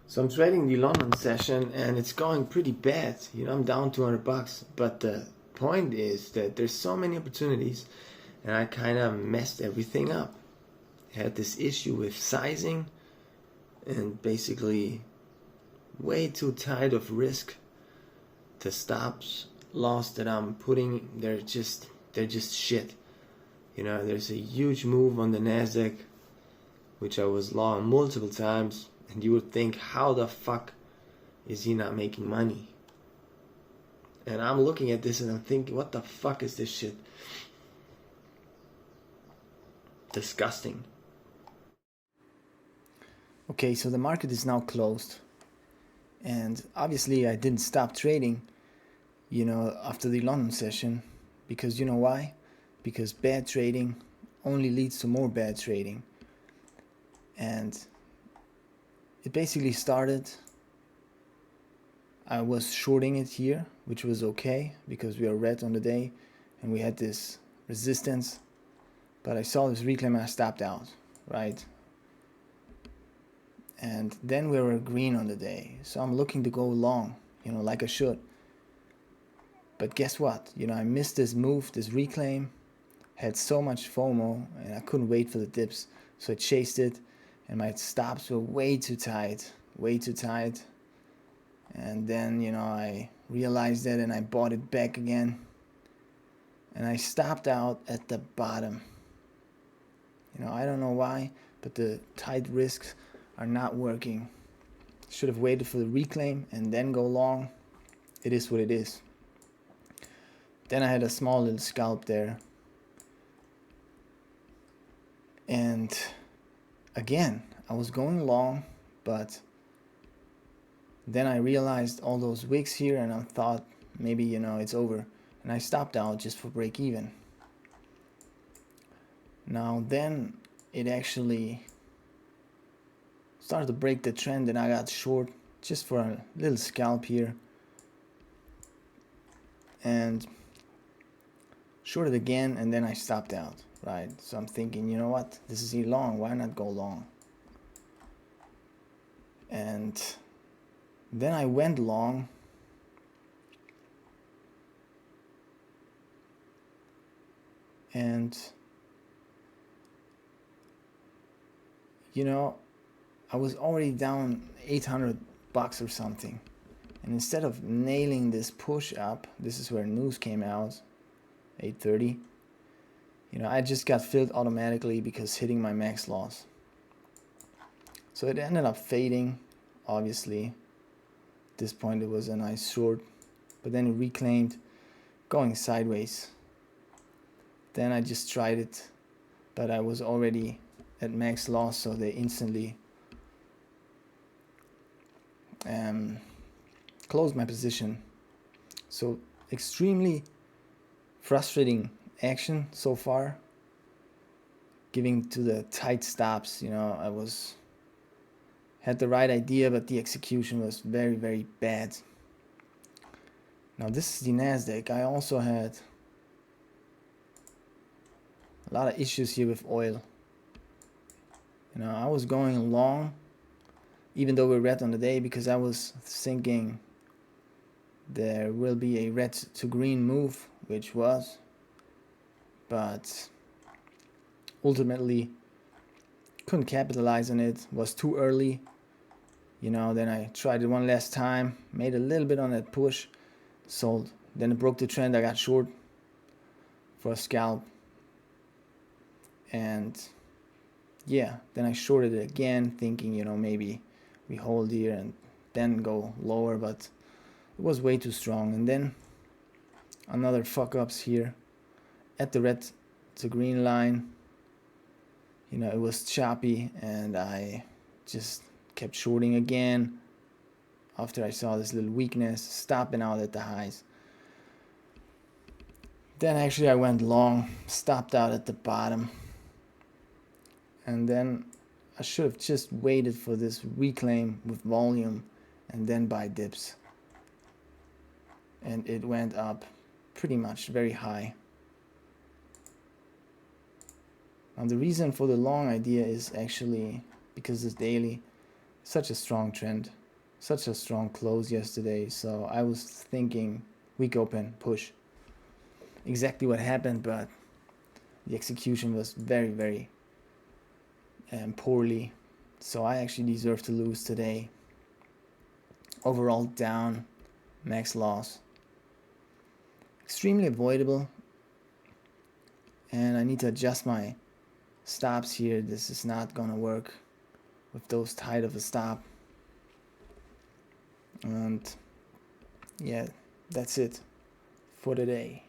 So I'm trading the London session and it's going pretty bad. I'm down $200. But the point is that there's so many opportunities and I kind of messed everything up. I had this issue with sizing and basically way too tight of risk. The stops loss that I'm putting, they're just shit. There's a huge move on the Nasdaq, which I was long multiple times. And you would think, how the fuck is he not making money? And I'm looking at this and I'm thinking, what the fuck is this shit? Disgusting. Okay, so the market is now closed. And obviously I didn't stop trading, after the London session. Because you know why? Because bad trading only leads to more bad trading. And it basically started, I was shorting it here, which was okay because we are red on the day and we had this resistance, but I saw this reclaim and I stopped out, right? And then we were green on the day, so I'm looking to go long, like I should. But guess what? I missed this move, this reclaim, had so much FOMO and I couldn't wait for the dips, so I chased it. And my stops were way too tight. And then, I realized that and I bought it back again. And I stopped out at the bottom. I don't know why, but the tight risks are not working. Should have waited for the reclaim and then go long. It is what it is. Then I had a small little scalp there. And again, I was going long, but then I realized all those wicks here and I thought maybe, it's over. And I stopped out just for break even. Now then it actually started to break the trend and I got short just for a little scalp here. And shorted again and then I stopped out, right? So I'm thinking, you know what? This is long, why not go long? And then I went long and I was already down $800 or something, and instead of nailing this push up, this is where news came out, 8:30, I just got filled automatically because hitting my max loss. So it ended up fading, obviously. At this point it was a nice short, but then it reclaimed, going sideways. Then I just tried it, but I was already at max loss, so they instantly closed my position. So extremely frustrating action so far, giving to the tight stops. I had the right idea, but the execution was very, very bad. Now this is the Nasdaq. I also had a lot of issues here with oil. I was going long, even though we're red on the day, because I was thinking there will be a red to green move, which was, but ultimately couldn't capitalize on it, was too early. Then I tried it one last time, made a little bit on that push, sold. Then it broke the trend, I got short for a scalp. And yeah, then I shorted it again, thinking, maybe we hold here and then go lower, but it was way too strong. And then another fuck ups here at the red to green line. It was choppy and I just kept shorting again after I saw this little weakness, stopping out at the highs. Then actually I went long, stopped out at the bottom. And then I should have just waited for this reclaim with volume and then buy dips. And it went up pretty much very high. Now the reason for the long idea is actually because this daily, such a strong trend. such a strong close yesterday, so I was thinking weak open, push. Exactly what happened, but the execution was very, very poorly. So I actually deserve to lose today. Overall down, max loss. Extremely avoidable. And I need to adjust my stops here. This is not gonna work with those tight of a stop. And yeah, that's it for today.